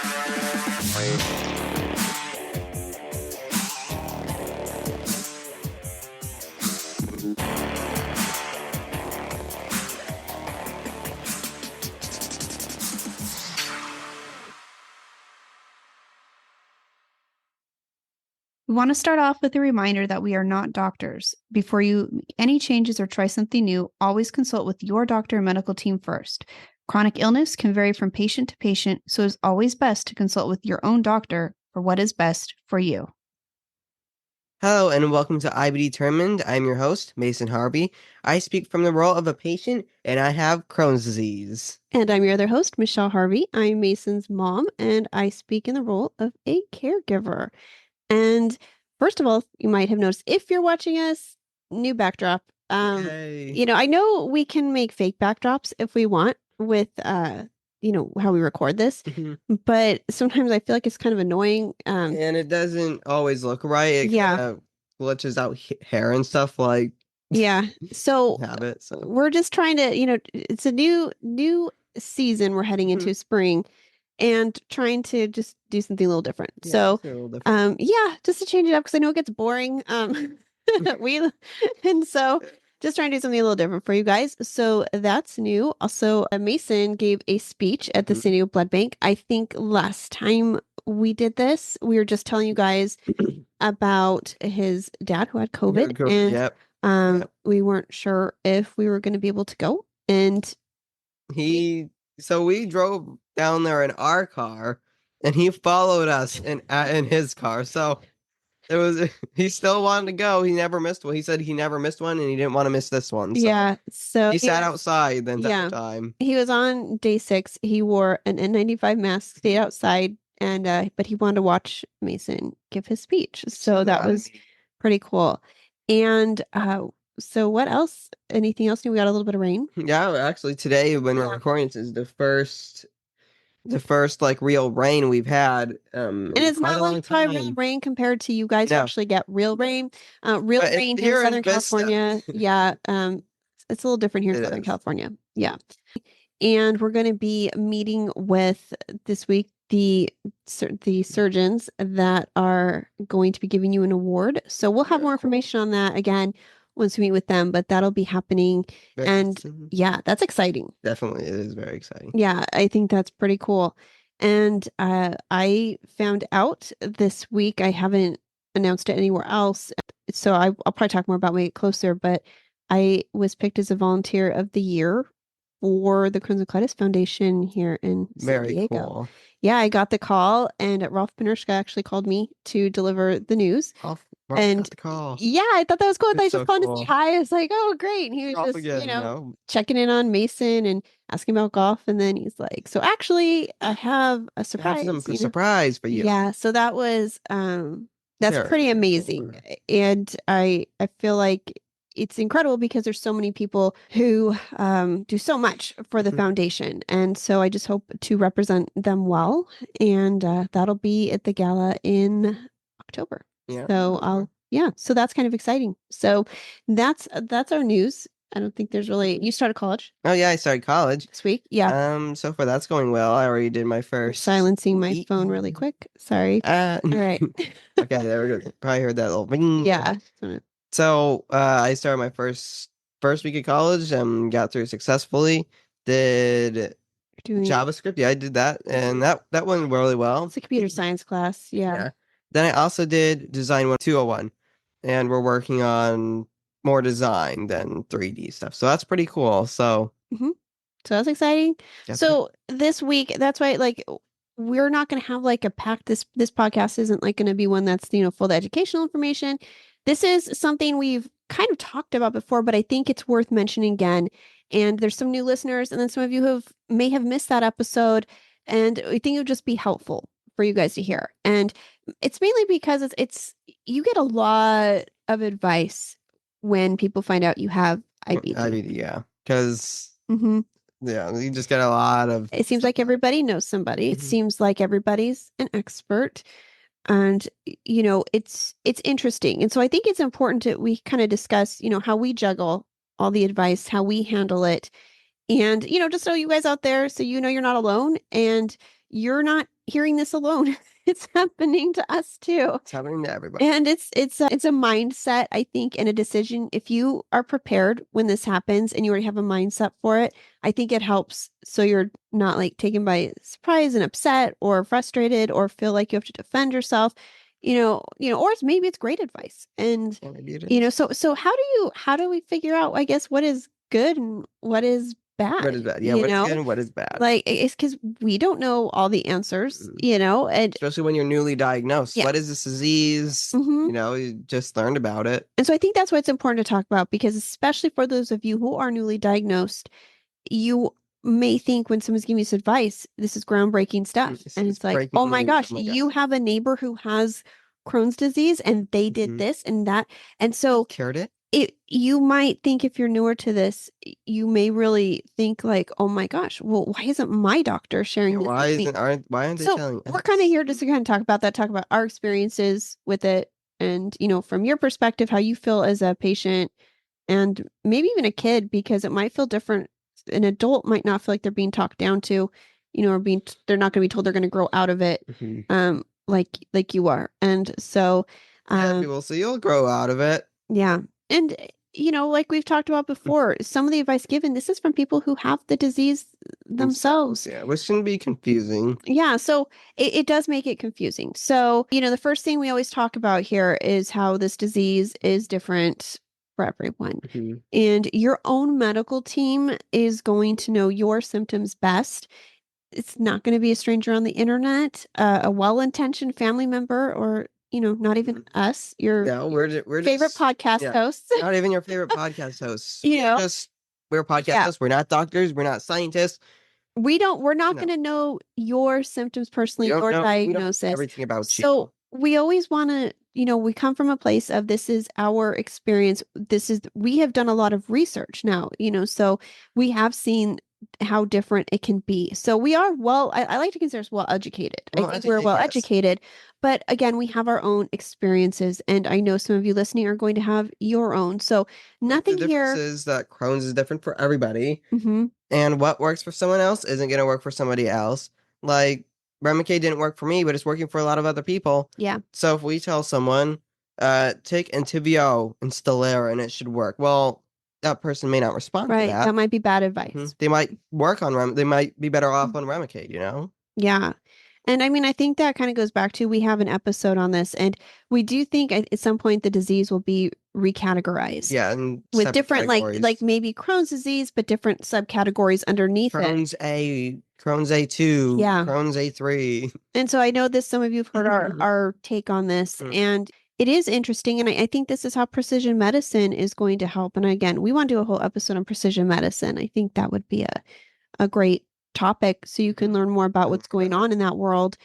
We want to start off with a reminder that we are not doctors. Before you make any changes or try something new, always consult with your doctor and medical team first. Chronic illness can vary from patient to patient, so it's always best to consult with your own doctor for what is best for you. Hello and welcome to IBD Determined. I'm your host, Mason Harvey. I speak from the role of a patient and I have Crohn's disease. And I'm your other host, Michelle Harvey. I'm Mason's mom and I speak in the role of a caregiver. And first of all, you might have noticed if you're watching us, new backdrop. Yay. I know we can make fake backdrops if we want with how we record this, but sometimes I feel like it's kind of annoying. And it doesn't always look right. It kind of glitches out hair and stuff like So habit. So we're just trying to, it's a new season we're heading into spring. And trying to just do something a little different. Just to change it up because I know it gets boring. So just trying to do something a little different for you guys. So that's new. Also, Mason gave a speech at the San Diego Blood Bank. I think last time we did this, we were just telling you guys about his dad who had COVID, we weren't sure if we were going to be able to go. And so we drove down there in our car, and he followed us in his car. So he still wanted to go. He never missed one. He said he never missed one, and he didn't want to miss this one. So he sat outside the entire time. He was on day 6. He wore an N95 mask, stayed outside, and but he wanted to watch Mason give his speech. So that was pretty cool. And so what else? Anything else new? We got a little bit of rain. Yeah, actually today when we're recording, this is the first like real rain we've had. And it's not like real rain compared to you guys who actually get real rain. Real rain here in Southern California. Yeah. It's a little different here in Southern California. Yeah. And we're going to be meeting with this week the surgeons that are going to be giving you an award. So we'll have more information on that again once we meet with them, but that'll be happening. That's exciting. Definitely, it is very exciting. Yeah, I think that's pretty cool. And I found out this week, I haven't announced it anywhere else, so I'll probably talk more about when we get closer, but I was picked as a volunteer of the year for the Crohn's and Colitis Foundation here in San Diego. Cool. Yeah, I got the call, and Ralph Panershka actually called me to deliver the news. Ralph and got the call. Yeah, I thought that was cool. I just called cool. his hi. I was like, oh, great. And he was Ralph just, again, checking in on Mason and asking about golf. And then he's like, so actually, I have a surprise. Surprise for you. Yeah, so that was, that's pretty amazing. Cool. And I feel like it's incredible because there's so many people who do so much for the foundation. And so I just hope to represent them well. And that'll be at the gala in October. Yeah. So so that's kind of exciting. So that's our news. I don't think there's really, you started college. Oh yeah, I started college this week. Yeah. So far that's going well. I already did my first. Silencing my phone really quick. Sorry. All right. Okay, there we go. Probably heard that little ring. Yeah. So I started my first week of college and got through successfully. Did JavaScript. Yeah, I did that. And that went really well. It's a computer science class. Yeah. Then I also did Design 201. And we're working on more design than 3D stuff. So that's pretty cool. So so that's exciting. So this week, that's why we're not going to have a packed, this podcast isn't going to be one that's, full of educational information. This is something we've kind of talked about before, but I think it's worth mentioning again. And there's some new listeners, and then some of you may have missed that episode, and I think it would just be helpful for you guys to hear. And it's mainly because it's you get a lot of advice when people find out you have IBD. IBD, yeah, because you just get a lot of. It seems like everybody knows somebody. It seems like everybody's an expert. And, it's interesting. And so I think it's important that we kind of discuss, how we juggle all the advice, how we handle it. And, just so you guys out there, so you're not alone and you're not hearing this alone. It's happening to us too. It's happening to everybody. And it's a mindset, I think, and a decision. If you are prepared when this happens and you already have a mindset for it, I think it helps so you're not like taken by surprise and upset or frustrated or feel like you have to defend yourself. Or maybe it's great advice. And Yeah, maybe it is. so how do we figure out, I guess, what is good and what is bad? What is bad? Yeah, what is good and what is bad? Like, it's because we don't know all the answers, and especially when you're newly diagnosed. Yeah. What is this disease? You just learned about it. And so I think that's why it's important to talk about, because especially for those of you who are newly diagnosed, you may think when someone's giving you this advice, this is groundbreaking stuff. And it's like, oh my gosh, you have a neighbor who has Crohn's disease and they did this and that. And so cured it. You might think, if you're newer to this, you may really think like, oh my gosh, well, why isn't my doctor sharing this Why with me? why aren't they telling us? We're kind of here just to kind of talk about that, talk about our experiences with it, and from your perspective, how you feel as a patient and maybe even a kid, because it might feel different. An adult might not feel like they're being talked down to, or they're not going to be told they're going to grow out of it, like you are. And so, people say you'll grow out of it. Yeah. And, like we've talked about before, some of the advice given, this is from people who have the disease themselves. Yeah, which can be confusing. Yeah. So it does make it confusing. So, the first thing we always talk about here is how this disease is different for everyone. And your own medical team is going to know your symptoms best. It's not going to be a stranger on the internet, a well-intentioned family member, or not even us, your we're favorite just, podcast hosts. Not even your favorite podcast hosts. We're podcast Yeah. hosts. We're not doctors. We're not scientists. We're not going to know your symptoms personally, your diagnosis. Everything about you. So we always want to, we come from a place of, this is our experience. We have done a lot of research now, so we have seen how different it can be. So we are I like to consider us well educated. I think we're well educated, but again, we have our own experiences, and I know some of you listening are going to have your own. So nothing the here is that Crohn's is different for everybody, Mm-hmm. and what works for someone else isn't going to work for somebody else. Like Remicade didn't work for me, but it's working for a lot of other people. Yeah. So if we tell someone, take Entyvio and Stelara and it should work, well, that person may not respond to that. That might be bad advice. They might work on they might be better off on Remicade, Yeah. And I mean, I think that kind of goes back to, we have an episode on this, and we do think at some point the disease will be recategorized. Yeah, and with different like maybe Crohn's disease, but different subcategories underneath Crohn's it. Crohn's A2, Yeah. Crohn's A3. And so I know some of you have heard our take on this, and it is interesting. And I think this is how precision medicine is going to help. And again, we want to do a whole episode on precision medicine. I think that would be a great topic, so you can learn more about what's going on in that world.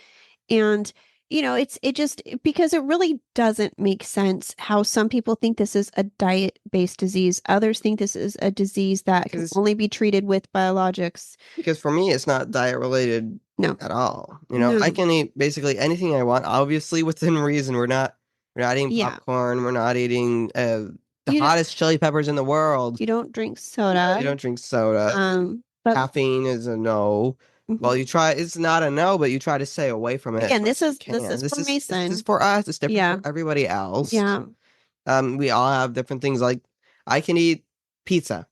And it just, because it really doesn't make sense how some people think this is a diet-based disease. Others think this is a disease that can only be treated with biologics. Because for me, it's not diet related at all. No. I can eat basically anything I want, obviously within reason. We're not eating popcorn. We're not eating the hottest chili peppers in the world. You don't drink soda. You don't drink soda. But caffeine is a no. Well, it's not a no, but you try to stay away from it. Again, this is for Mason. This is for us. It's different for everybody else. Yeah. We all have different things. Like, I can eat pizza.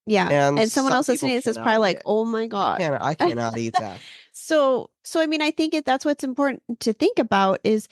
Yeah. And someone else listening to this is probably like, oh my God. I cannot eat that. So I mean, I think that's what's important to think about is,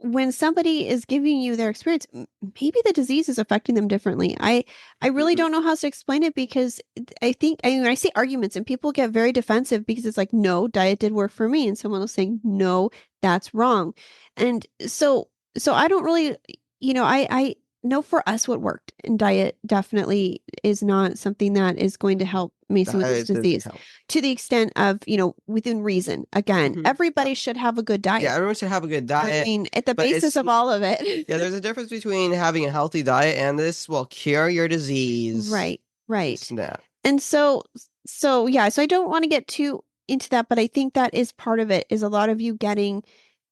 when somebody is giving you their experience, maybe the disease is affecting them differently. I really don't know how to explain it, because I see arguments and people get very defensive because it's like, no, diet did work for me. And someone was saying, no, that's wrong. And so I don't really, I know for us what worked, and diet definitely is not something that is going to help Mason with this disease to the extent of, within reason. Again, everybody should have a good diet. Yeah, everyone should have a good diet. I mean, at the basis of all of it. Yeah, there's a difference between having a healthy diet and this will cure your disease. Right. Yeah. And so I don't want to get too into that, but I think that is part of it, is a lot of you getting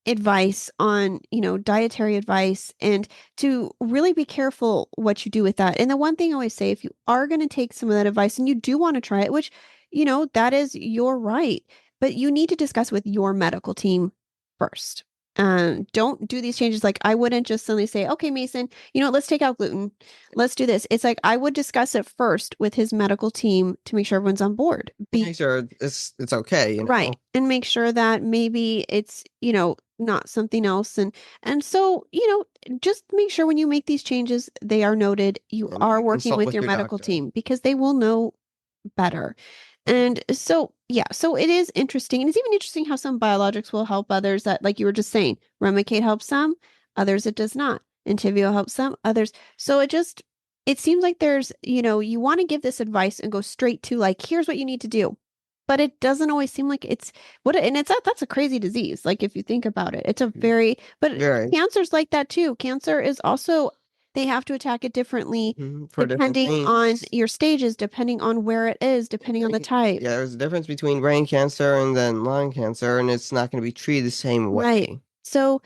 advice on, dietary advice, and to really be careful what you do with that. And the one thing I always say, if you are going to take some of that advice and you do want to try it, which, that is your right, but you need to discuss with your medical team first. Don't do these changes. Like I wouldn't just suddenly say, okay, Mason, let's take out gluten. Let's do this. It's like I would discuss it first with his medical team to make sure everyone's on board. Make sure it's okay, Right. And make sure that maybe it's, not something else. And so, just make sure when you make these changes, they are noted. You And are working consult with with your your medical doctor. team because they will know better. And so, yeah, so it is interesting. And it's even interesting how some biologics will help others that, like you were just saying, Remicade helps some, others it does not. Entyvio helps some, others. So it seems like there's, you want to give this advice and go straight to like, here's what you need to do. But it doesn't always seem like it's and that's a crazy disease. Like if you think about it, it's but cancer's like that too. Cancer is also, they have to attack it differently for depending on your stages, depending on where it is, depending on the type. Yeah, there's a difference between brain cancer and then lung cancer, and it's not going to be treated the same way. Right. So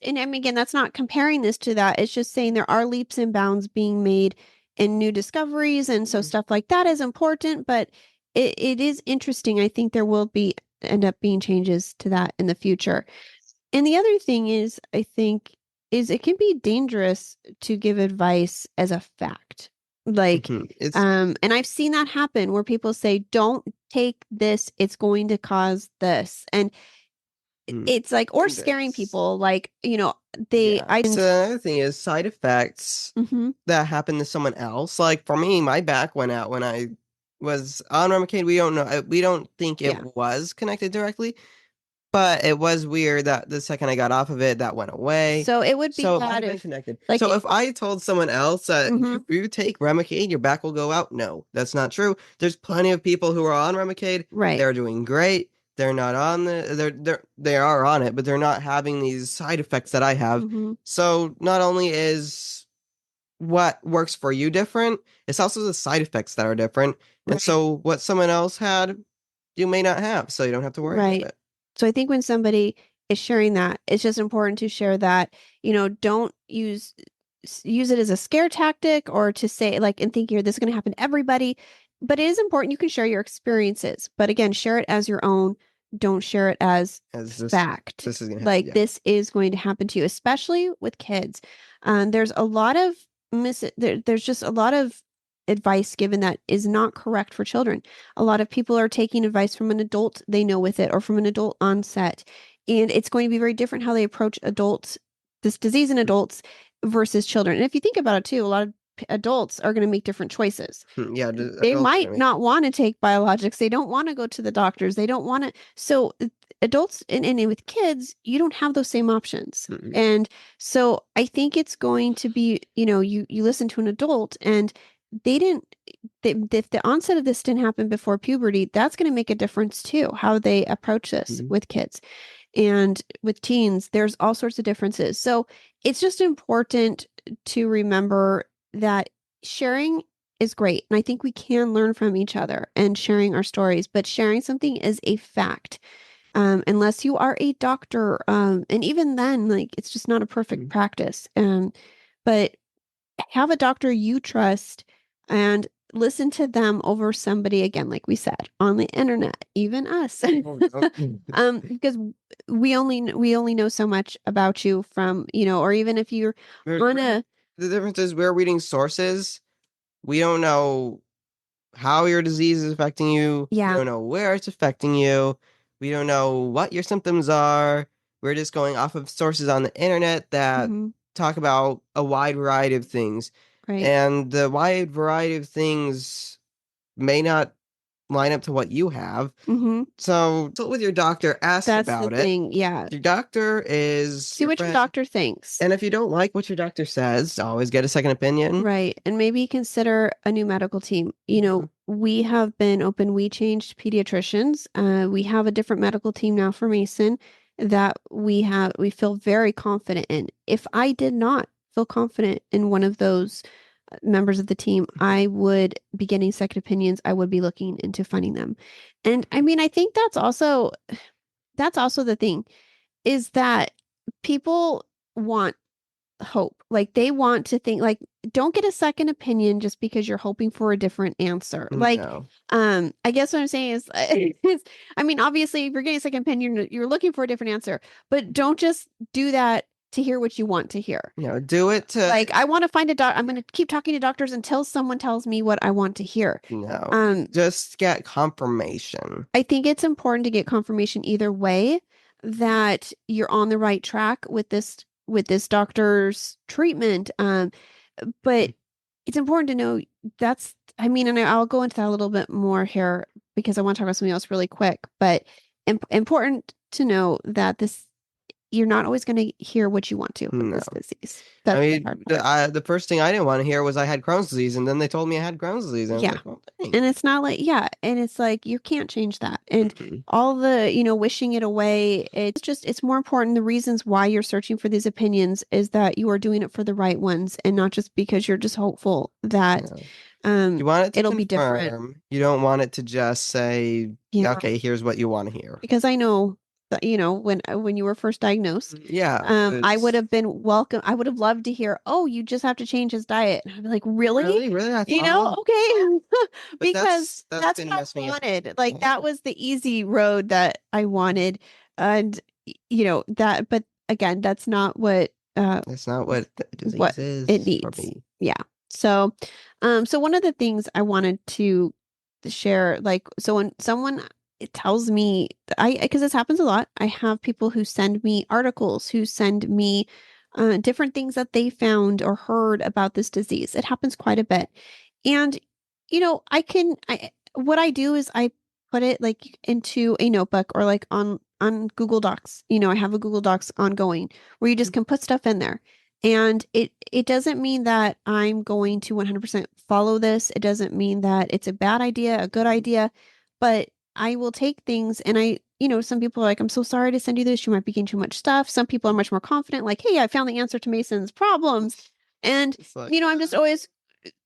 and I mean, again, that's not comparing this to that. It's just saying there are leaps and bounds being made in new discoveries. And so stuff like that is important, but it is interesting. I think there will end up being changes to that in the future. And the other thing is, I think, is it can be dangerous to give advice as a fact. Like, and I've seen that happen where people say, don't take this, it's going to cause this. And it's like, or scaring people, like, so another thing is side effects that happen to someone else. Like for me, my back went out when I was on Remicade. We don't know. We don't think it was connected directly, but it was weird that the second I got off of it, that went away. So it would be bad if connected. Like, so if I told someone else that if you take Remicade, your back will go out. No, that's not true. There's plenty of people who are on Remicade. Right. They're doing great. They're not on they are on it, but they're not having these side effects that I have. So not only is what works for you different, it's also the side effects that are different. And so what someone else had, you may not have, so you don't have to worry about it. So I think when somebody is sharing that, it's just important to share that, don't use it as a scare tactic or to say like, and think this is going to happen to everybody. But it is important you can share your experiences. But again, share it as your own. Don't share it as fact. This is gonna happen, this is going to happen to you, especially with kids. There's a lot of there's just a lot of advice given that is not correct for children. A lot of people are taking advice from an adult they know with it or from an adult onset. And it's going to be very different how they approach this disease in adults versus children. And if you think about it too, a lot of adults are going to make different choices. Yeah, they might not want to take biologics. They don't want to go to the doctors. They don't want to. So adults and with kids, you don't have those same options. And so I think it's going to be, you listen to an adult and if the onset of this didn't happen before puberty, that's going to make a difference too, how they approach this with kids. And with teens, there's all sorts of differences. So it's just important to remember that sharing is great. And I think we can learn from each other and sharing our stories, but sharing something is a fact. Unless you are a doctor. And even then, like, it's just not a perfect practice. But have a doctor you trust and listen to them over somebody, again, like we said, on the internet, even us. Because we only know so much about you from, or even if you're the difference is we're reading sources. We don't know how your disease is affecting you. Yeah. We don't know where it's affecting you. We don't know what your symptoms are. We're just going off of sources on the internet that talk about a wide variety of things. Right. And the wide variety of things may not line up to what you have. So with your doctor, ask about it. Thing. Yeah. Your doctor is see what your doctor thinks. And if you don't like what your doctor says, always get a second opinion. Right. And maybe consider a new medical team. We have been open. We changed pediatricians. We have a different medical team now for Mason that we feel very confident in. If I did not feel confident in one of those members of the team, I would be getting second opinions. I would be looking into finding them. And I mean, I think that's also the thing is that people want hope. Like they want to think like, don't get a second opinion just because you're hoping for a different answer. Like, No. I guess what I'm saying is, I mean, obviously if you're getting a second opinion, you're looking for a different answer, but don't just do that to hear what you want to hear. Do it to Like, I want to find a I'm going to keep talking to doctors until someone tells me what I want to hear. just get confirmation. I think it's important to get confirmation either way that you're on the right track with this doctor's treatment. But it's important to know I mean, and I'll go into that a little bit more here because I want to talk about something else really quick, but important to know that you're not always going to hear what you want to with this disease. That's the first thing I didn't want to hear was I had Crohn's disease, and then they told me I had Crohn's disease. And I was like, well, and it's not like, and it's like, you can't change that. And all the, wishing it away, it's more important. The reasons why you're searching for these opinions is that you are doing it for the right ones and not just because you're just hopeful that you want it to it'll confirm. be different. You don't want it to just say, okay, here's what you want to hear. Because I know that, when you were first diagnosed, I would have been welcome. I would have loved to hear, oh, you just have to change his diet. And I'd be like, really? Really? Okay. Because that's what I wanted. Like that was the easy road that I wanted. And but again, that's not what that's not what the disease is it needs. For me. Yeah. So one of the things I wanted to share, like, so when someone tells me, because this happens a lot, I have people who send me articles, who send me different things that they found or heard about this disease. It happens quite a bit. And, what I do is I put it like into a notebook or like on Google Docs. I have a Google Docs ongoing where you just can put stuff in there. And it doesn't mean that I'm going to 100% follow this. It doesn't mean that it's a bad idea, a good idea, but I will take things and some people are like, I'm so sorry to send you this. You might be getting too much stuff. Some people are much more confident, like, hey, I found the answer to Mason's problems. And, I'm just always,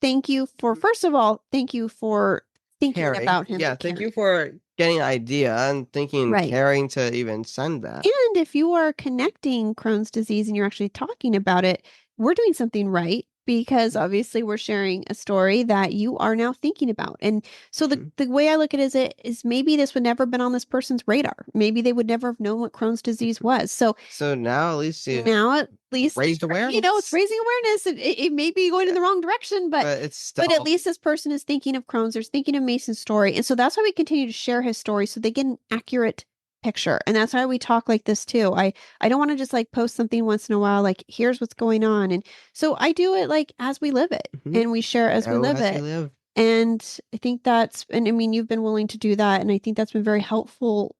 first of all, thank you for thinking about him. Yeah, thank you for getting an idea and thinking, caring to even send that. And if you are connecting Crohn's disease and you're actually talking about it, we're doing something right because obviously we're sharing a story that you are now thinking about. And so the way I look at it is maybe this would never have been on this person's radar. Maybe they would never have known what Crohn's disease was. So now at least raised awareness. It's raising awareness. It may be going in the wrong direction, but at least this person is thinking of Crohn's. They're thinking of Mason's story. And so that's why we continue to share his story so they get an accurate picture. And that's why we talk like this too. I don't want to just like post something once in a while, like here's what's going on. And so I do it like as we live it and we share as we live it. And I think and I mean, you've been willing to do that. And I think that's been very helpful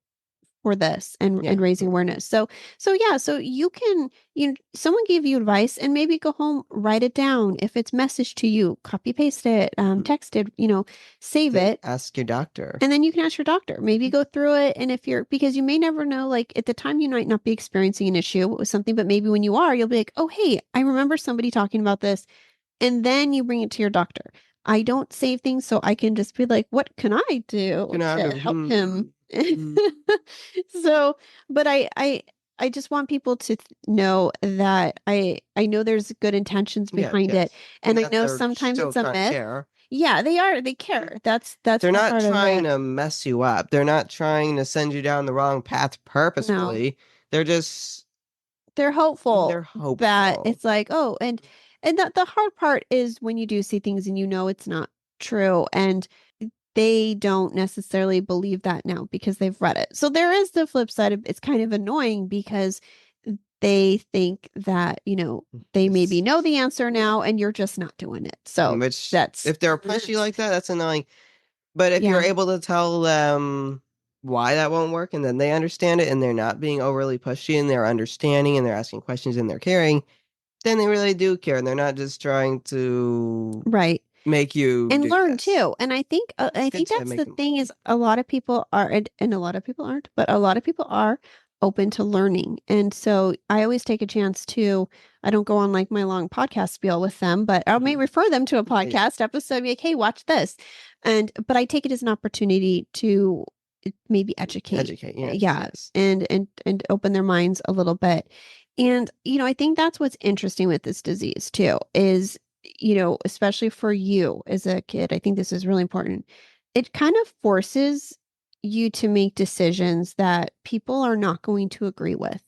for this and raising awareness. So you can, someone gave you advice and maybe go home, write it down. If it's messaged to you, copy paste it, text it, save it. Ask your doctor. And then you can ask your doctor, maybe go through it. And because you may never know, like at the time you might not be experiencing an issue with something, but maybe when you are, you'll be like, oh, hey, I remember somebody talking about this. And then you bring it to your doctor. I don't save things, so I can just be like, what can I do to help him? So, but I just want people to know that I know there's good intentions behind it. And I know sometimes it's a myth. Care. Yeah, they are. They care. That's they're not trying to mess you up. They're not trying to send you down the wrong path purposefully. No. They're hopeful. That it's like, oh, and that the hard part is when you do see things and it's not true and they don't necessarily believe that now because they've read it. So there is the flip side of it's kind of annoying because they think that, they maybe know the answer now and you're just not doing it. So if they're pushy like that, that's annoying. But if you're able to tell them why that won't work and then they understand it and they're not being overly pushy and they're understanding and they're asking questions and they're caring, then they really do care and they're not just trying to make you and learn too. And I think that's the thing is a lot of people are and a lot of people aren't, but a lot of people are open to learning. And so I always take a chance to, I don't go on like my long podcast spiel with them, but I may refer them to a podcast episode, be like, hey, watch this. But I take it as an opportunity to maybe educate. Yes. And open their minds a little bit. And, I think that's what's interesting with this disease too, is, especially for you as a kid, I think this is really important. It kind of forces you to make decisions that people are not going to agree with.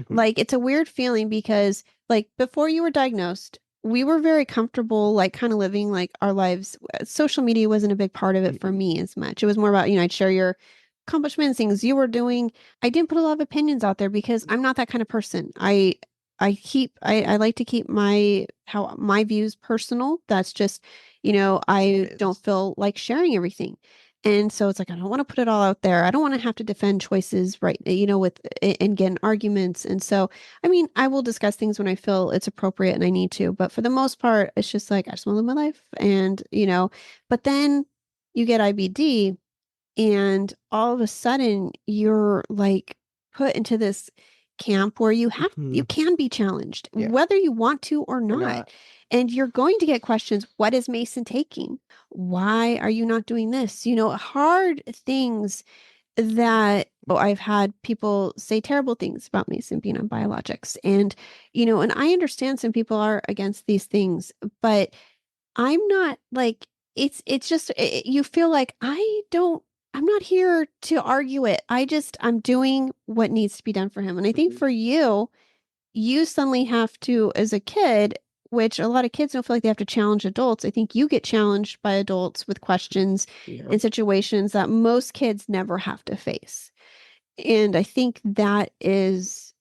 Like, it's a weird feeling because, like, before you were diagnosed, we were very comfortable, like, kind of living like our lives. Social media wasn't a big part of it for me as much. It was more about, I'd share your accomplishments, things you were doing. I didn't put a lot of opinions out there because I'm not that kind of person. I like to keep my views personal. That's just, I don't feel like sharing everything. And so it's like, I don't want to put it all out there. I don't want to have to defend choices, right? And get in arguments. And so, I mean, I will discuss things when I feel it's appropriate and I need to. But for the most part, it's just like, I just want to live my life. And, but then you get IBD and all of a sudden you're like put into this camp where you can be challenged, whether you want to or not. And you're going to get questions. What is Mason taking? Why are you not doing this? Hard things that I've had people say terrible things about Mason being on biologics. And, and I understand some people are against these things, but I'm not like, it's just, you feel like I'm not here to argue it. I'm doing what needs to be done for him. And I think for you suddenly have to, as a kid, which a lot of kids don't feel like they have to challenge adults. I think you get challenged by adults with questions in situations that most kids never have to face. And I think it's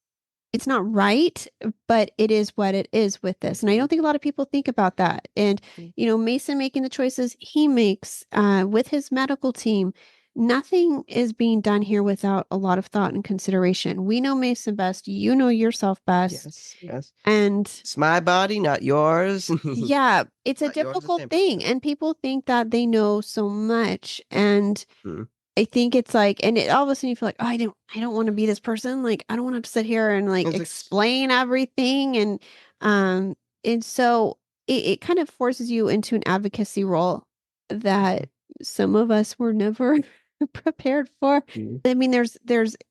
not right, but it is what it is with this. And I don't think a lot of people think about that. And, Mason making the choices he makes with his medical team, nothing is being done here without a lot of thought and consideration. We know Mason best. You know yourself best. Yes. And it's my body, not yours. Yeah, it's a difficult thing. And people think that they know so much. And I think it's like, and all of a sudden you feel like, oh, I don't want to be this person. Like, I don't want to sit here and like explain everything. And so it kind of forces you into an advocacy role that some of us were never prepared for. I mean, there's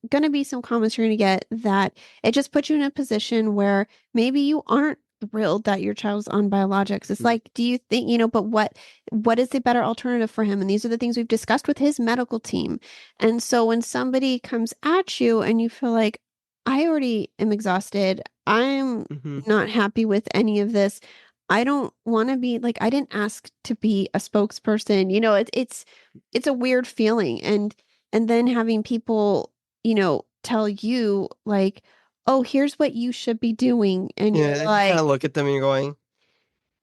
going to be some comments you're going to get that it just puts you in a position where maybe you aren't thrilled that your child's on biologics. It's like, do you think, but what is the better alternative for him? And these are the things we've discussed with his medical team. And so when somebody comes at you and you feel like, I already am exhausted, I'm not happy with any of this, I don't want to be like, I didn't ask to be a spokesperson. It's a weird feeling. And then having people, tell you like, oh, here's what you should be doing. And Yeah, you're you like, kind of look at them and you're going,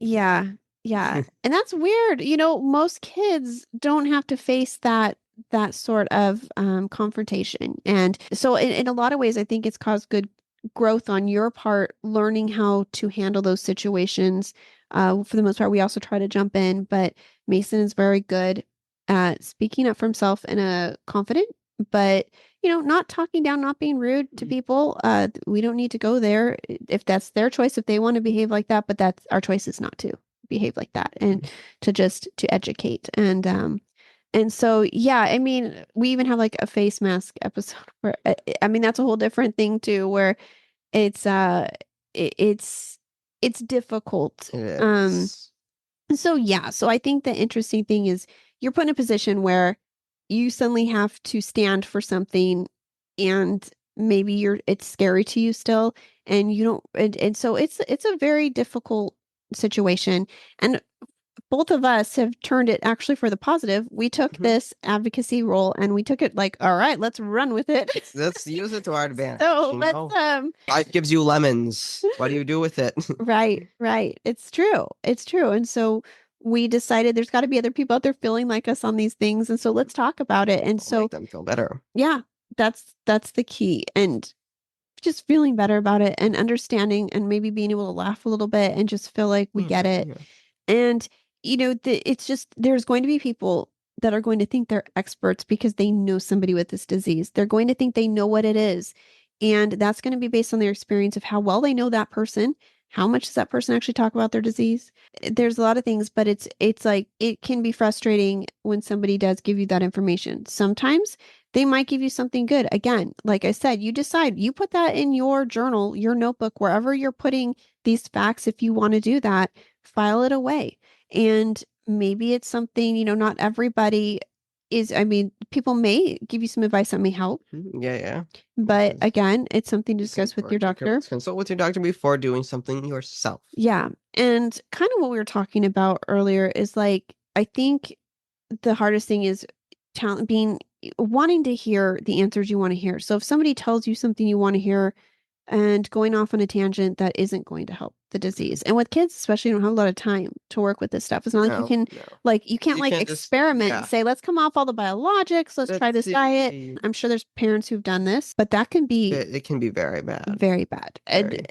yeah. And that's weird. Most kids don't have to face that sort of confrontation. And so in a lot of ways, I think it's caused good growth on your part, learning how to handle those situations. For the most part, we also try to jump in, but Mason is very good at speaking up for himself in a confident, but not talking down, not being rude to people. We don't need to go there if that's their choice, if they want to behave like that, but that's our choice is not to behave like that and to educate. And so, yeah, I mean, we even have like a face mask episode where, I mean, that's a whole different thing too, where it's, it's difficult. So yeah, so I think the interesting thing is you're put in a position where you suddenly have to stand for something and maybe it's scary to you still and you don't and so it's a very difficult situation. And both of us have turned it actually for the positive. We took this advocacy role and we took it like, all right, let's run with it. Let's use it to our advantage. So let's life gives you lemons. What do you do with it? Right. It's true. And so we decided there's got to be other people out there feeling like us on these things. And so let's talk about it. And so make them feel better. Yeah, that's the key. And just feeling better about it and understanding and maybe being able to laugh a little bit and just feel like we get it. And it's just there's going to be people that are going to think they're experts because they know somebody with this disease. They're going to think they know what it is. And that's going to be based on their experience of how well they know that person. How much does that person actually talk about their disease? There's a lot of things, but it's like it can be frustrating when somebody does give you that information. Sometimes They might give you something good. Again, like I said, you decide, you put that in your journal, your notebook, wherever you're putting these facts. If you want to do that, file it away. And maybe it's something, not everybody is, people may give you some advice that may help. Yeah. But again, it's something to discuss with your doctor. Consult with your doctor before doing something yourself. Yeah. And kind of what we were talking about earlier is like, I think the hardest thing is wanting to hear the answers you want to hear. So if somebody tells you something you want to hear and going off on a tangent that isn't going to help the disease. And with kids, especially, you don't have a lot of time to work with this stuff. It's not like you can you can't experiment and say, let's come off all the biologics, let's try this diet. I'm sure there's parents who've done this, but that can be it can be very bad. Very bad. And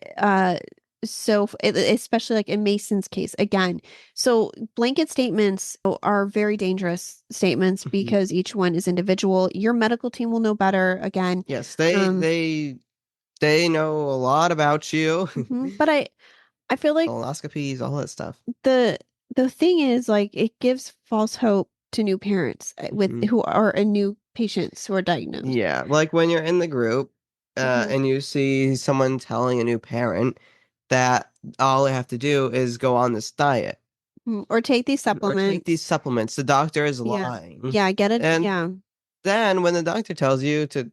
so especially like in Mason's case, again, so blanket statements are very dangerous statements because each one is individual. Your medical team will know better. Again, yes, they know a lot about you. But I feel like colonoscopies, all that stuff. The thing is, like, it gives false hope to new parents who are new patients who are diagnosed. Yeah, like when you're in the group and you see someone telling a new parent that all they have to do is go on this diet. Or take these supplements. The doctor is lying. Yeah, I get it. And then when the doctor tells you to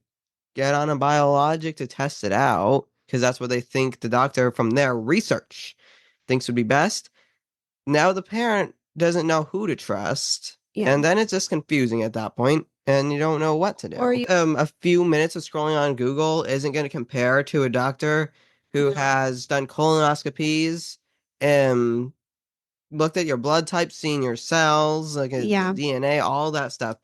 get on a biologic to test it out, because that's what they think the doctor from their research thinks would be best, now the parent doesn't know who to trust. Yeah. And then it's just confusing at that point, and you don't know what to do. Or a few minutes of scrolling on Google isn't going to compare to a doctor who has done colonoscopies and looked at your blood type, seen your cells, like DNA, all that stuff.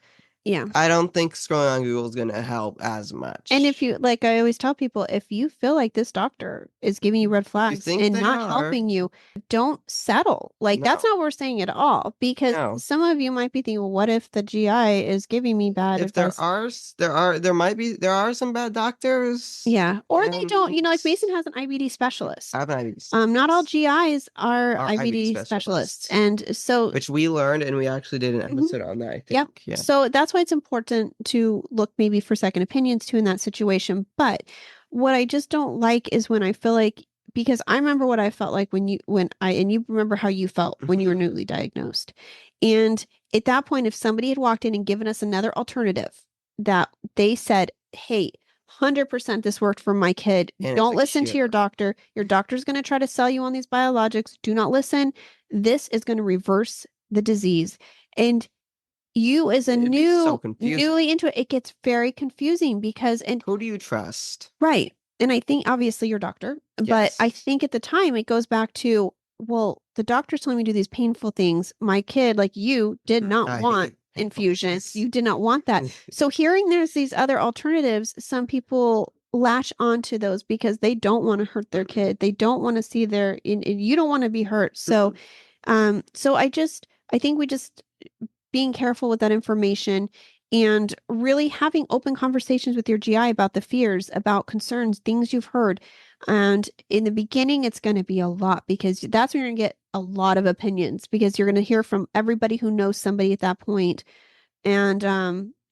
Yeah. I don't think scrolling on Google is going to help as much. And if you, like I always tell people, if you feel like this doctor is giving you red flags and not helping you, don't settle. Like, that's not what we're saying at all. Because some of you might be thinking, well, what if the GI is giving me bad advice? There are some bad doctors. Yeah. Or they don't, like Mason has an IBD specialist. I have an IBD specialist. Not all GIs are IBD specialists. And so, which we learned, and we actually did an episode on that, I think. Yep. Yeah. So that's why it's important to look maybe for second opinions too in that situation. But what I just don't like is when I feel like, because I remember what I felt like and you remember how you felt when you were newly diagnosed. And at that point, if somebody had walked in and given us another alternative that they said, hey, 100% this worked for my kid. Don't listen to your doctor. Your doctor's going to try to sell you on these biologics. Do not listen. This is going to reverse the disease. And you as a newly into it gets very confusing because who do you trust? Right. And I think obviously your doctor, but I think at the time it goes back to, well, the doctor's telling me to do these painful things. My kid, like you, did not want infusions. You did not want that. So hearing there's these other alternatives, some people latch onto those because they don't want to hurt their kid. They don't want to see you don't want to be hurt. So, I think we just being careful with that information and really having open conversations with your GI about the fears, about concerns, things you've heard. And in the beginning, it's going to be a lot because that's when you're going to get a lot of opinions because you're going to hear from everybody who knows somebody at that point. And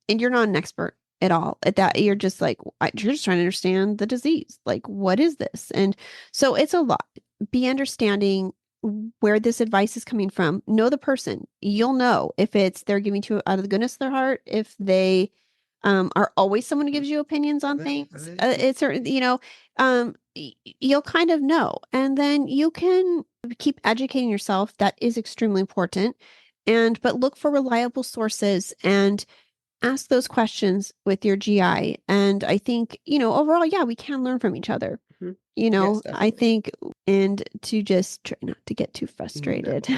you're not an expert at all at that. You're just like, you're just trying to understand the disease. Like, what is this? And so it's a lot. Be understanding where this advice is coming from. Know the person. You'll know if they're giving to you out of the goodness of their heart, if they are always someone who gives you opinions on things. It's you'll kind of know, and then you can keep educating yourself. That is extremely important. But look for reliable sources and ask those questions with your GI. And I think, overall, we can learn from each other. Yes, I think, and to just try not to get too frustrated,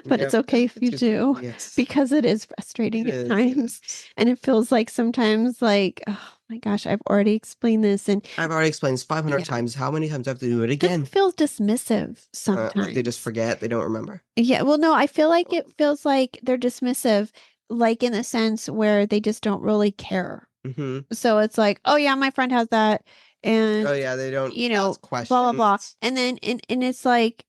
but it's okay if you do, because it is frustrating at times. And it feels like sometimes like, oh my gosh, I've already explained this. And I've already explained 500 times. How many times do I have to do it again? It feels dismissive sometimes. They just forget. They don't remember. Yeah. Well, no, I feel like it feels like they're dismissive, like in the sense where they just don't really care. So it's like, oh yeah, my friend has that. And they don't, blah, blah, blah. And then, and it's like,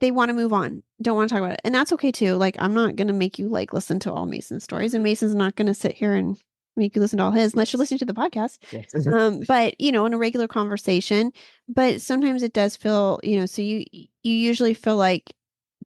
they want to move on. Don't want to talk about it. And that's okay too. Like, I'm not going to make you listen to all Mason's stories, and Mason's not going to sit here and mean, you can listen to all his unless you're listening to the podcast. Yes. But in a regular conversation, but sometimes it does feel, so you usually feel like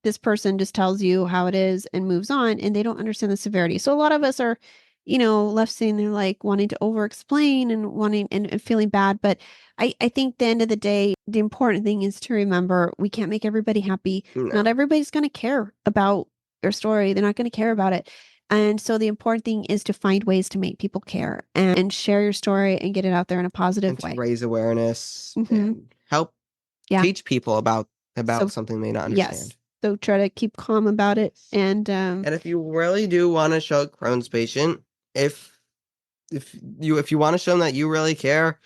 this person just tells you how it is and moves on, and they don't understand the severity. So a lot of us are, left sitting there like wanting to over explain and wanting and feeling bad. But I think at the end of the day, the important thing is to remember we can't make everybody happy. No. Not everybody's going to care about your story. They're not going to care about it. And so the important thing is to find ways to make people care and share your story and get it out there in a positive And way. to raise awareness Mhm. and help Yeah. teach people about So- something they not understand. Yes. So try to keep calm about it. And And if you really do want to show a Crohn's patient, if you want to show them that you really care,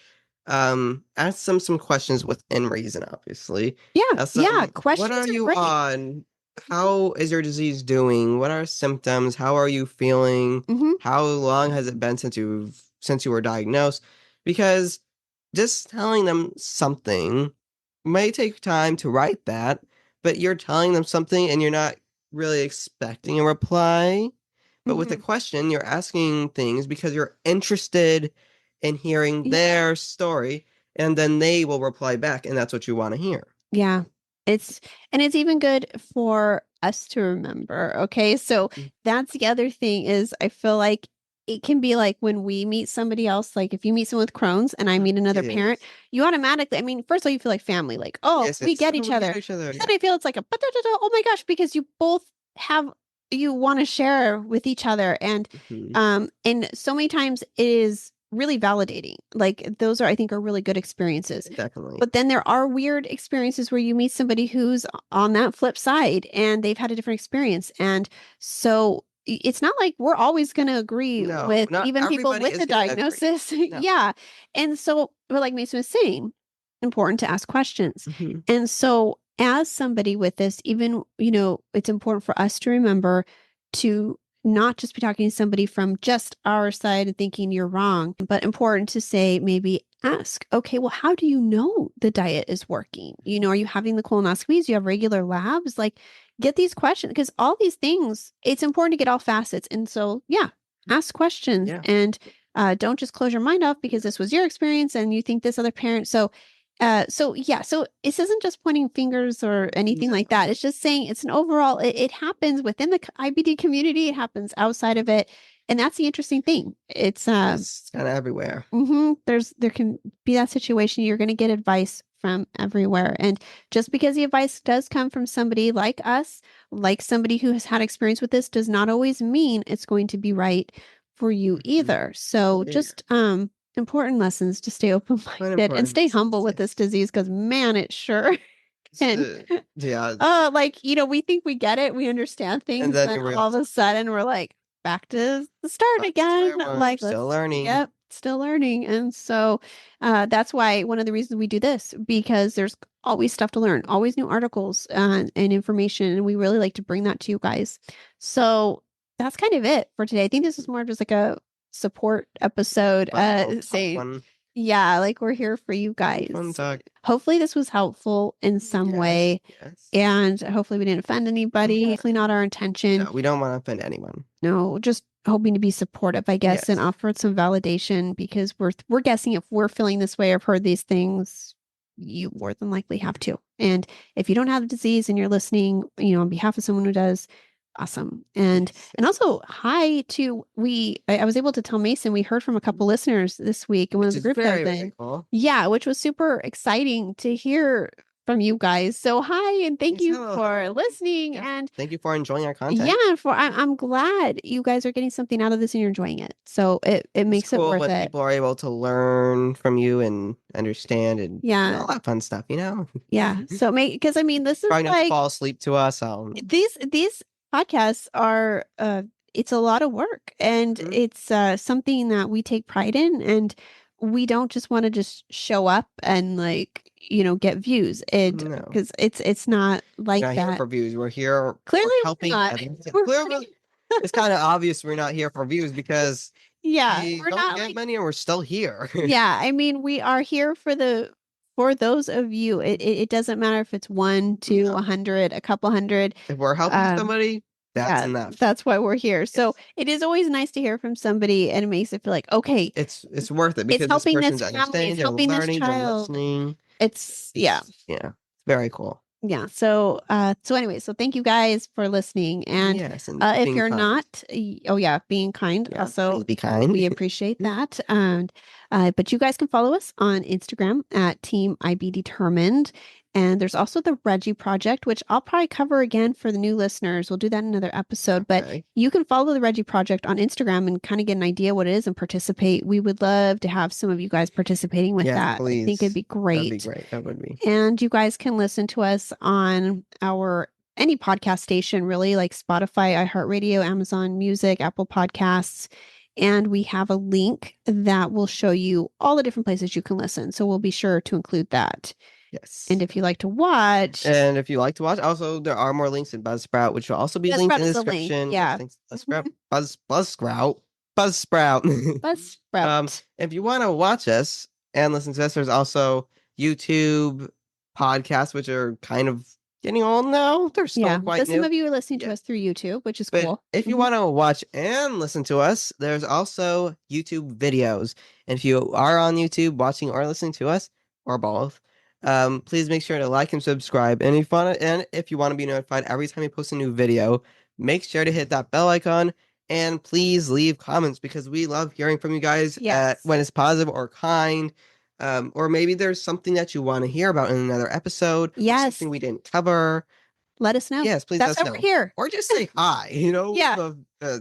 ask them some questions within reason, obviously. yeah, Ask them, questions what are you great. on? How is your disease doing? What are symptoms? How are you feeling? Mhm. How long has it been since you were diagnosed? Because just telling them something may take time to write that, but you're telling them something and you're not really expecting a reply. But with a Mhm. question, you're asking things because you're interested in hearing Yeah. their story, and then they will reply back, and that's what you want to hear. Yeah. It's even good for us to remember. Okay. So that's the other thing is I feel like it can be like when we meet somebody else, like if you meet someone with Crohn's and I meet another Yes. parent, you automatically, I mean, first of all, you feel like family, like, oh, Yes, we it's, get "Oh, each we other. get each other." Then I feel it's like a, oh my gosh, because you both you want to share with each other. Mhm. And so many times it is really validating. Like those are, I think, are really good experiences. Definitely. But then there are weird experiences where you meet somebody who's on that flip side and they've had a different experience. And so it's not like we're always going to agree No, with not even people everybody with is the gonna agree. diagnosis. No. Yeah. And so, but like Mason was saying, important to ask questions. Mhm. And so, as somebody with this, even, it's important for us to remember to not just be talking to somebody from just our side and thinking you're wrong, but important to say, maybe ask, okay, well, how do you know the diet is working? Are you having the colonoscopies? Do you have regular labs? Like, get these questions because all these things, it's important to get all facets. And so, yeah, ask questions Yeah. and don't just close your mind off because this was your experience and you think this other parent. So this isn't just pointing fingers or anything like that. It's just saying it's an overall, it happens within the IBD community. It happens outside of it. And that's the interesting thing. It's It's kind of everywhere. there can be that situation. You're going to get advice from everywhere. And just because the advice does come from somebody like us, like somebody who has had experience with this, does not always mean it's going to be right for you either. So Yeah. just important lessons to stay open-minded and stay humble with this disease because man, it sure can. Yeah. We think we get it, we understand things, then and you all of a sudden we're like back to the start Back to again. square one. Like Still learning. Yep, still learning. And so that's why one of the reasons we do this, because there's always stuff to learn, always new articles and information, and we really like to bring that to you guys. So that's kind of it for today. I think this is more just like a support episode. Yeah, like we're here for you guys. Fun talk. Hopefully this was helpful in some way. Yes. And hopefully we didn't offend anybody. Definitely not our intention. No, we don't want to offend anyone. No, just hoping to be supportive, I guess, and Yes. offer some validation because we're guessing if we're feeling this way or have heard these things, you more than likely have to. And if you don't have the disease and you're listening, on behalf of someone who does, awesome. And also hi to I was able to tell Mason we heard from a couple listeners this week in one of the group very cool. Yeah, which was super exciting to hear from you guys. So hi and thank you for listening and thank you for enjoying our content. Yeah, I'm glad you guys are getting something out of this and you're enjoying it. So it makes it cool worth when it. people are able to learn from you and understand and all that fun stuff, Yeah. So because I mean this is trying not like to fall asleep to us. These podcasts are it's a lot of work and it's something that we take pride in and we don't just want to just show up and get views because it's not like we're not that. Here for views. We're here Clearly for helping not. Clearly it's kind of obvious we're not here for views because we don't get many and we're still here. Yeah, I mean we are here for those of you. It doesn't matter if it's 1, 2, 100, a couple hundred. If we're helping somebody, That's enough. That's why we're here. So it is always nice to hear from somebody, and it makes it feel like, okay, it's worth it because it's helping this person's this family, understanding, it's they're helping this learning, they're child. listening. It's Very cool. Yeah. So anyway, so thank you guys for listening. And Yes, and if being you're kind. not, being kind. Yeah, Also, please be kind. we appreciate that. And but you guys can follow us on Instagram at Team IB Determined. And there's also the Reggie Project, which I'll probably cover again for the new listeners. We'll do that in another episode. But Okay. you can follow the Reggie Project on Instagram and kind of get an idea what it is and participate. We would love to have some of you guys participating with Yes, that. please. I think it'd be great. That'd be great. That would be. And you guys can listen to us on any podcast station, really, like Spotify, iHeartRadio, Amazon Music, Apple Podcasts. And we have a link that will show you all the different places you can listen. So we'll be sure to include that. Yes. And if you like to watch. And if you like to watch, also there are more links in Buzzsprout, which will also be linked in the description. Yeah. Buzzsprout. Buzzsprout. Buzzsprout. If you want to watch us and listen to us, there's also YouTube podcasts, which are kind of getting old now. They're still quite new. Some of you are listening to us through YouTube, which is cool. If you want to watch and listen to us, there's also YouTube videos. And if you are on YouTube watching or listening to us, or both, please make sure to like and subscribe. And if you want to be notified every time we post a new video, make sure to hit that bell icon. And please leave comments because we love hearing from you guys when it's positive or kind. Or maybe there's something that you want to hear about in another episode. Yes. Something we didn't cover. Let us know. Yes, please That's let us why know. we're here. Or just say hi, Yeah.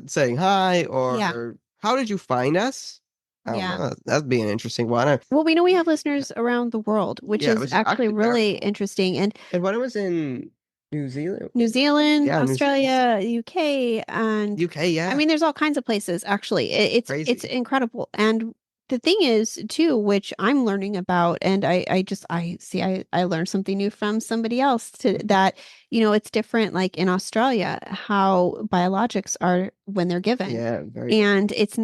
Saying hi or how did you find us? I don't know. That'd be an interesting one. Well, we know we have listeners around the world, which is actually really interesting. And when it was in New Zealand, Australia, UK, and UK, I mean, there's all kinds of places. Actually, it's incredible. And the thing is, too, which I'm learning about, and I learned something new from somebody else that it's different. Like in Australia, how biologics are when they're given, and it's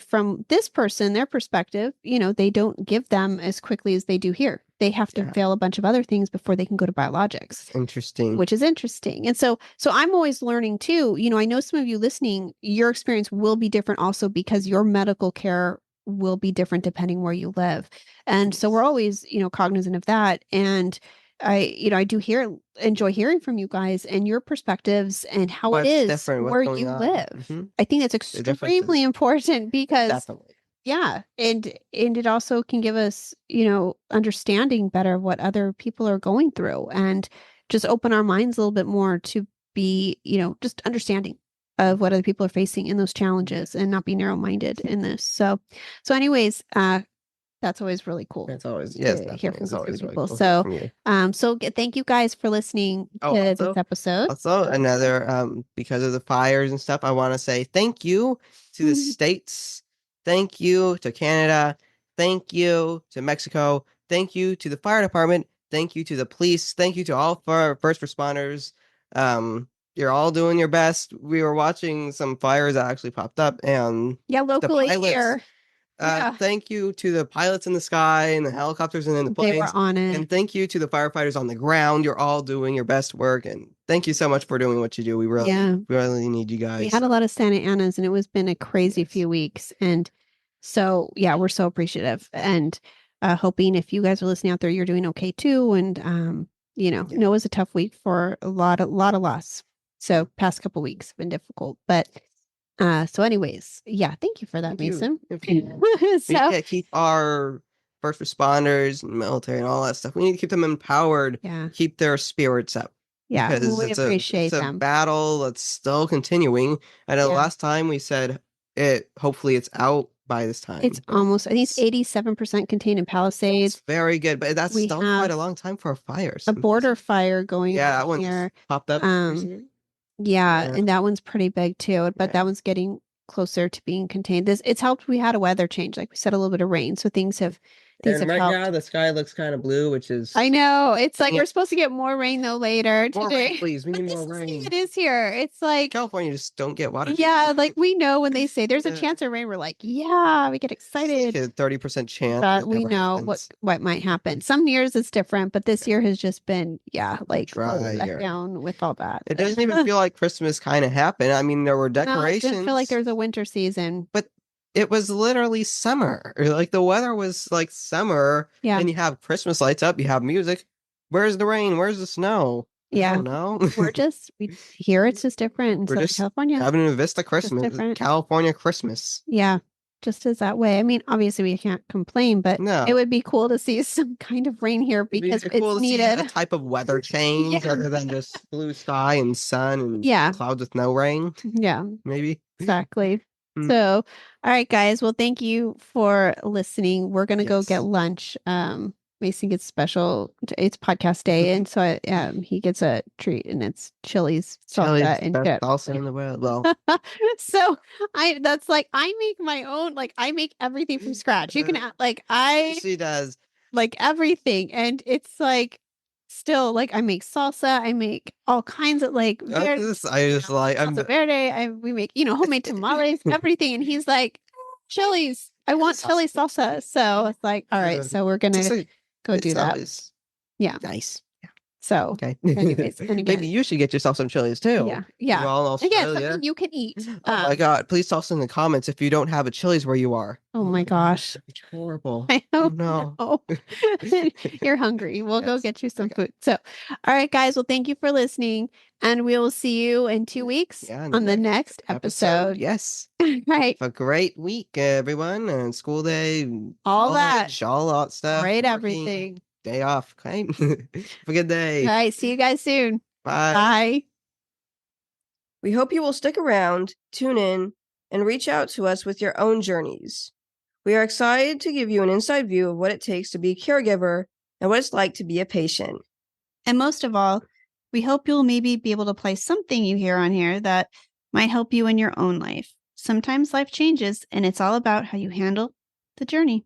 from this person, their perspective. They don't give them as quickly as they do here. They have to fail a bunch of other things before they can go to biologics. Interesting. Which is interesting. And so I'm always learning too. I know some of you listening, your experience will be different also because your medical care will be different depending where you live. And so we're always, cognizant of that. And I do enjoy hearing from you guys and your perspectives and how it is where you live. Mm-hmm. I think that's extremely important because definitely. Yeah. And it also can give us, understanding better of what other people are going through and just open our minds a little bit more to be, just understanding of what other people are facing in those challenges and not be narrow-minded in this. So anyways, that's always really cool. That's always, to hear from some people. Really so thank you guys for listening to this episode. Also, another, because of the fires and stuff, I want to say thank you to the States. Thank you to Canada. Thank you to Mexico. Thank you to the fire department. Thank you to the police. Thank you to all first responders. You're all doing your best. We were watching some fires that actually popped up, and locally here. Thank you to the pilots in the sky and the helicopters and in the planes. They were on it. And thank you to the firefighters on the ground. You're all doing your best work, and thank you so much for doing what you do. We really need you guys. We had a lot of Santa Anas, and it was been a crazy few weeks, and so we're so appreciative and hoping if you guys are listening out there, you're doing okay too. And it was a tough week for a lot of loss. So past couple weeks have been difficult, but so anyways, thank you for that, Mason. Keep our first responders and military and all that stuff. We need to keep them empowered. Keep their spirits up. Yeah, because we appreciate it's a battle that's still continuing. I know last time we said hopefully it's out by this time. It's almost, I think it's 87% contained in Palisades. It's very good, but that's still quite a long time for a fire. A border fire going on that one here. Popped up. And that one's pretty big too, but that one's getting closer to being contained. It's helped. We had a weather change, like we said, a little bit of rain, so things have These And have right helped. now the sky looks kind of blue, which is I know. It's like Yeah. we're supposed to get more rain though later more rain, today. please. We But need this more is the thing rain. it is here. It's like California just don't get water. yeah, like we know when they say there's a Yeah. chance of rain, we're like, yeah, we get It's like a excited. 30% chance. But it we never know happens. what might happen. Some years it's different, but this year has just been like a dry year. letdown with all that. It doesn't even feel like Christmas kind of happened. I mean, there were No, it decorations. didn't feel like there was a winter season. But it was literally summer. Like the weather was like summer. Yeah. And you have Christmas lights up, you have music. Where's the rain? Where's the snow? I Yeah. don't know. Here it's just different in We're Southern just California. having a Vista Christmas, different. California Christmas. Yeah. Just as that way. I mean, obviously we can't complain, but No. it would be cool to see some kind of rain here It'd be because cool it's to see needed. a type of weather change Yeah. other than just blue sky and sun and Yeah. clouds with no rain. Yeah. Maybe. Exactly. Mm. So, all right, guys. Well, thank you for listening. We're gonna go get Yes. lunch. Mason gets special. It's podcast day, and so he gets a treat, and it's Chili's Chili's salsa and best chips. salsa in the world. Well, So that's like I make my own. Like I make everything from scratch. You can she does. like everything, and it's like still like I make salsa. I make all kinds of like I just like I'm salsa verde. We make homemade tamales, everything, and he's like Chili's. I want chili salsa. So it's like, all right, so we're gonna go do that. Yeah. Nice. So Okay. anyways, and again, Maybe you should get yourself some chilies too. yeah. You're all in Again, Australia. something you can eat. Oh my God. Please tell us in the comments if you don't have a Chili's where you are. Oh my gosh. It's horrible. I Oh hope no. no. You're hungry. We'll go Yes. get you some food. So, all right, guys. Well, thank you for listening. And we will see you in 2 weeks on the next episode. Yes. Right. Have a great week, everyone. And school day, All that. college, all that stuff. Great working, everything. Day off. Okay. Have a good day. All right. See you guys soon. Bye. Bye. We hope you will stick around, tune in, and reach out to us with your own journeys. We are excited to give you an inside view of what it takes to be a caregiver and what it's like to be a patient. And most of all, we hope you'll maybe be able to apply something you hear on here that might help you in your own life. Sometimes life changes, and it's all about how you handle the journey.